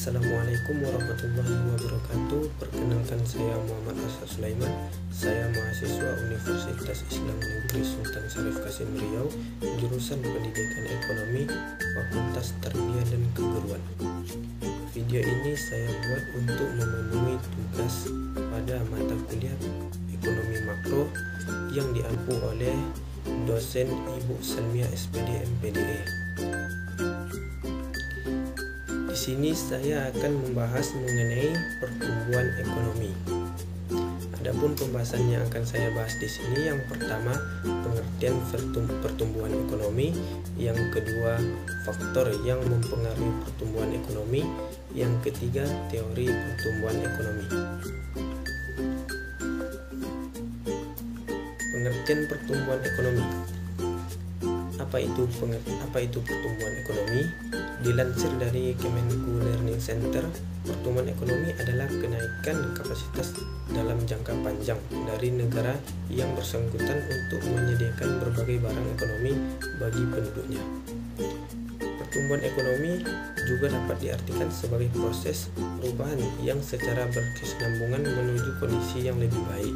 Assalamualaikum warahmatullahi wabarakatuh. Perkenalkan, saya Muhammad Asad Sulaiman. Saya mahasiswa Universitas Islam Negeri Sultan Syarif Kasim Riau, jurusan Pendidikan Ekonomi, Fakultas Tarbiyah dan Keguruan. Video ini saya buat untuk memenuhi tugas pada mata kuliah Ekonomi Makro yang diampu oleh dosen Ibu Salmiah SPD MPDE. Di sini saya akan membahas mengenai pertumbuhan ekonomi. Adapun pembahasan yang akan saya bahas di sini, yang pertama pengertian pertumbuhan ekonomi, yang kedua faktor yang mempengaruhi pertumbuhan ekonomi, yang ketiga teori pertumbuhan ekonomi. Pengertian pertumbuhan ekonomi. Apa itu pertumbuhan ekonomi? Dilansir dari Kemenku Learning Center, pertumbuhan ekonomi adalah kenaikan kapasitas dalam jangka panjang dari negara yang bersangkutan untuk menyediakan berbagai barang ekonomi bagi penduduknya. Pertumbuhan ekonomi juga dapat diartikan sebagai proses perubahan yang secara berkesinambungan menuju kondisi yang lebih baik.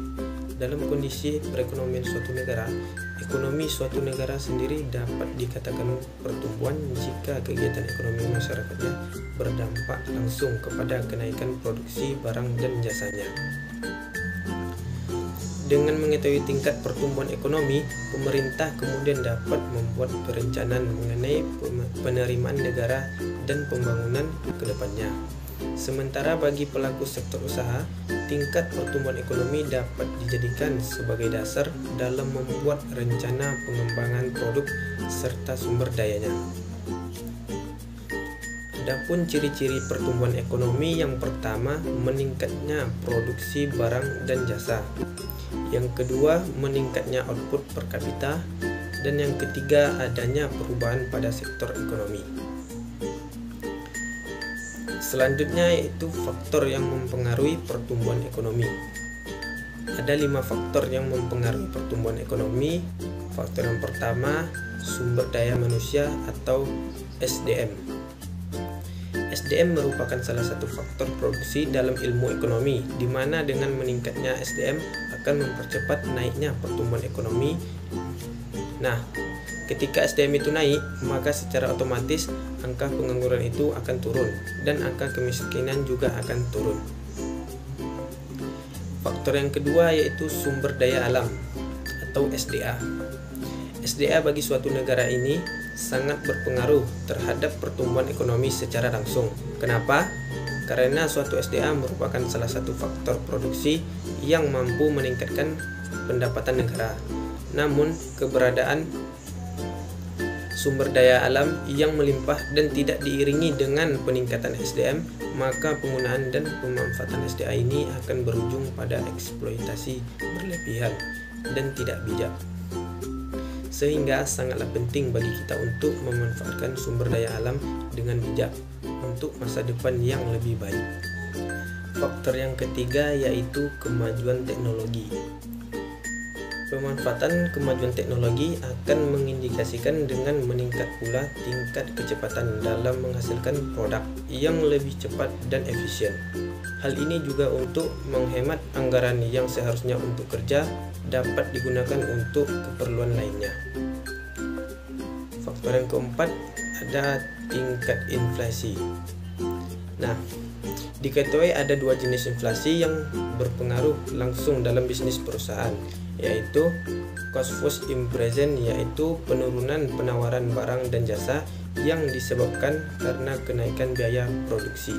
Dalam kondisi perekonomian suatu negara, ekonomi suatu negara sendiri dapat dikatakan pertumbuhan jika kegiatan ekonomi masyarakatnya berdampak langsung kepada kenaikan produksi barang dan jasanya. Dengan mengetahui tingkat pertumbuhan ekonomi, pemerintah kemudian dapat membuat perencanaan mengenai penerimaan negara dan pembangunan ke depannya. Sementara bagi pelaku sektor usaha, tingkat pertumbuhan ekonomi dapat dijadikan sebagai dasar dalam membuat rencana pengembangan produk serta sumber dayanya. Adapun ciri-ciri pertumbuhan ekonomi, yang pertama meningkatnya produksi barang dan jasa, yang kedua meningkatnya output per kapita, dan yang ketiga adanya perubahan pada sektor ekonomi. Selanjutnya yaitu faktor yang mempengaruhi pertumbuhan ekonomi. Ada 5 faktor yang mempengaruhi pertumbuhan ekonomi. Faktor yang pertama, sumber daya manusia atau SDM. SDM merupakan salah satu faktor produksi dalam ilmu ekonomi, di mana dengan meningkatnya SDM akan mempercepat naiknya pertumbuhan ekonomi. Nah, ketika SDM itu naik, maka secara otomatis angka pengangguran itu akan turun dan angka kemiskinan juga akan turun. Faktor yang kedua yaitu sumber daya alam atau SDA. SDA bagi suatu negara ini sangat berpengaruh terhadap pertumbuhan ekonomi secara langsung. Kenapa? Karena suatu SDA merupakan salah satu faktor produksi yang mampu meningkatkan pendapatan negara. Namun, keberadaan sumber daya alam yang melimpah dan tidak diiringi dengan peningkatan SDM, maka penggunaan dan pemanfaatan SDA ini akan berujung pada eksploitasi berlebihan dan tidak bijak. Sehingga sangatlah penting bagi kita untuk memanfaatkan sumber daya alam dengan bijak untuk masa depan yang lebih baik. Faktor yang ketiga yaitu kemajuan teknologi. Pemanfaatan kemajuan teknologi akan mengindikasikan dengan meningkat pula tingkat kecepatan dalam menghasilkan produk yang lebih cepat dan efisien. Hal ini juga untuk menghemat anggaran yang seharusnya untuk kerja dapat digunakan untuk keperluan lainnya. Faktor yang keempat ada tingkat inflasi. Nah, diketahui ada 2 jenis inflasi yang berpengaruh langsung dalam bisnis perusahaan, yaitu cost push inflation, yaitu penurunan penawaran barang dan jasa yang disebabkan karena kenaikan biaya produksi,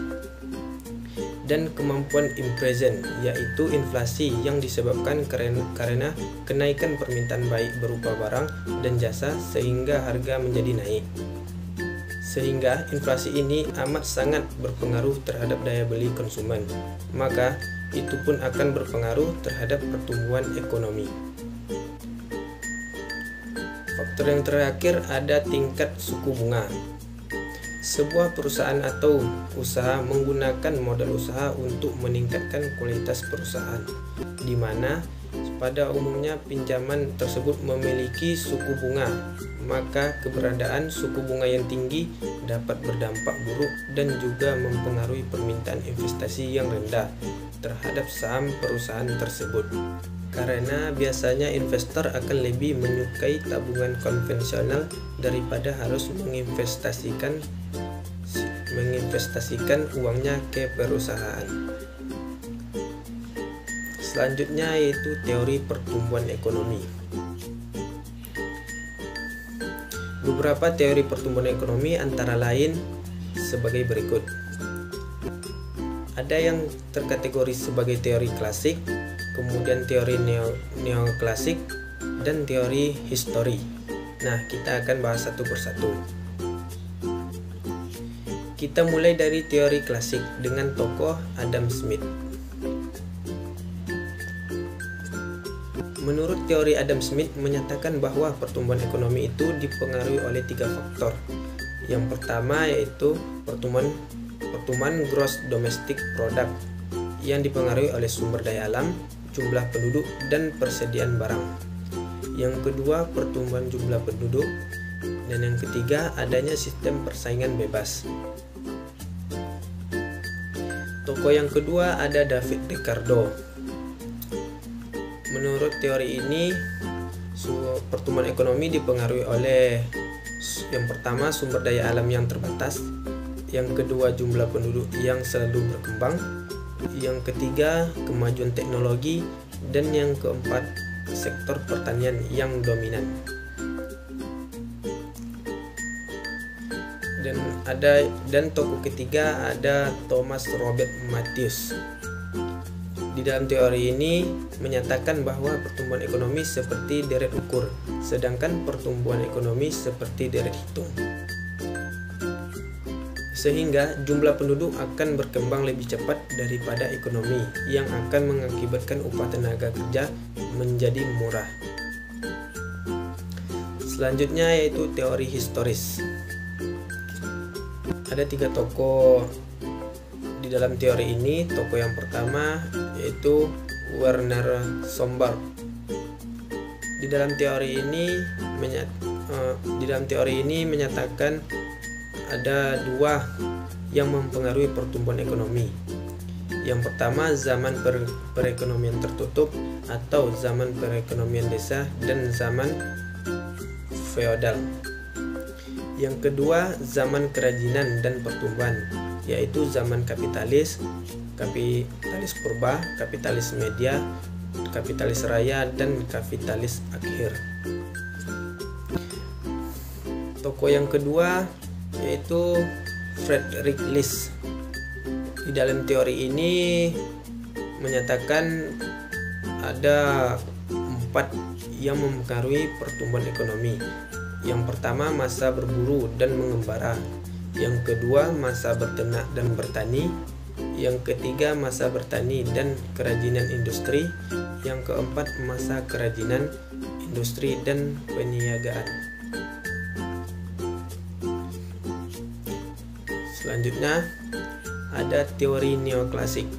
dan kemampuan inflation, yaitu inflasi yang disebabkan karena kenaikan permintaan baik berupa barang dan jasa sehingga harga menjadi naik. Sehingga inflasi ini amat sangat berpengaruh terhadap daya beli konsumen, maka itu pun akan berpengaruh terhadap pertumbuhan ekonomi. Faktor yang terakhir ada tingkat suku bunga. Sebuah perusahaan atau usaha menggunakan modal usaha untuk meningkatkan kualitas perusahaan, di mana Pada umumnya pinjaman tersebut memiliki suku bunga, maka keberadaan suku bunga yang tinggi dapat berdampak buruk dan juga mempengaruhi permintaan investasi yang rendah terhadap saham perusahaan tersebut. Karena biasanya investor akan lebih menyukai tabungan konvensional daripada harus menginvestasikan uangnya ke perusahaan. Selanjutnya yaitu teori pertumbuhan ekonomi. Beberapa teori pertumbuhan ekonomi antara lain sebagai berikut. Ada yang terkategori sebagai teori klasik, kemudian teori neoklasik, dan teori histori. Nah, kita akan bahas satu persatu. Kita mulai dari teori klasik dengan tokoh Adam Smith. Menurut teori Adam Smith menyatakan bahwa pertumbuhan ekonomi itu dipengaruhi oleh 3 faktor. Yang pertama yaitu pertumbuhan gross domestic product yang dipengaruhi oleh sumber daya alam, jumlah penduduk, dan persediaan barang. Yang kedua pertumbuhan jumlah penduduk, dan yang ketiga adanya sistem persaingan bebas. Tokoh yang kedua ada David Ricardo. Menurut teori ini, pertumbuhan ekonomi dipengaruhi oleh yang pertama sumber daya alam yang terbatas, yang kedua jumlah penduduk yang selalu berkembang, yang ketiga kemajuan teknologi, dan yang keempat sektor pertanian yang dominan. Dan tokoh ketiga ada Thomas Robert Malthus. Di dalam teori ini menyatakan bahwa pertumbuhan ekonomi seperti deret ukur, sedangkan pertumbuhan ekonomi seperti deret hitung. Sehingga jumlah penduduk akan berkembang lebih cepat daripada ekonomi, yang akan mengakibatkan upah tenaga kerja menjadi murah. Selanjutnya yaitu teori historis. Ada 3 tokoh di dalam teori ini. Tokoh yang pertama yaitu Werner Somberg. Di dalam teori ini menyatakan ada 2 yang mempengaruhi pertumbuhan ekonomi. Yang pertama zaman perekonomian tertutup atau zaman perekonomian desa dan zaman feodal. Yang kedua zaman kerajinan dan pertumbuhan, yaitu zaman kapitalis purba, kapitalis media, kapitalis raya, dan kapitalis akhir. Tokoh yang kedua yaitu Friedrich List. Di dalam teori ini menyatakan ada 4 yang mempengaruhi pertumbuhan ekonomi. Yang pertama masa berburu dan mengembara, yang kedua masa berternak dan bertani, yang ketiga masa bertani dan kerajinan industri, yang keempat masa kerajinan industri dan peniagaan. Selanjutnya ada teori neoklasik.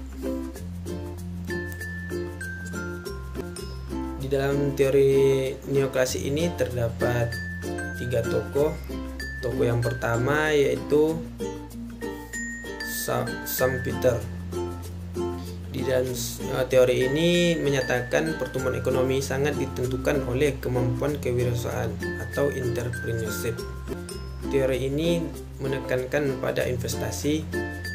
Di dalam teori neoklasik ini terdapat 3 tokoh. Tokoh yang pertama yaitu Schumpeter. Di dalam teori ini menyatakan pertumbuhan ekonomi sangat ditentukan oleh kemampuan kewirausahaan atau entrepreneurship. Teori ini menekankan pada investasi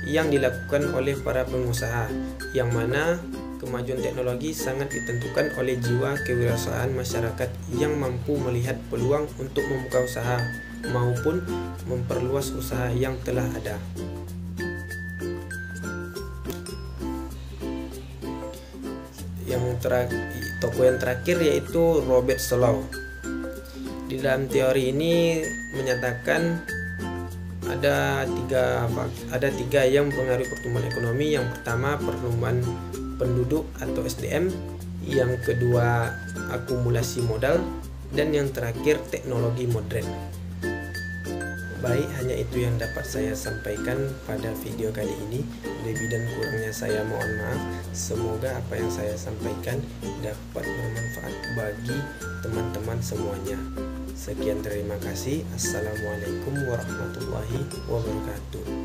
yang dilakukan oleh para pengusaha, yang mana kemajuan teknologi sangat ditentukan oleh jiwa kewirausahaan masyarakat yang mampu melihat peluang untuk membuka usaha maupun memperluas usaha yang telah ada. Tokoh yang terakhir yaitu Robert Solow. Di dalam teori ini menyatakan ada tiga yang mempengaruhi pertumbuhan ekonomi. Yang pertama pertumbuhan penduduk atau SDM, yang kedua akumulasi modal, dan yang terakhir teknologi modern. Baik, hanya itu yang dapat saya sampaikan pada video kali ini. Lebih dan kurangnya saya mohon maaf. Semoga apa yang saya sampaikan dapat bermanfaat bagi teman-teman semuanya. Sekian, terima kasih. Assalamualaikum warahmatullahi wabarakatuh.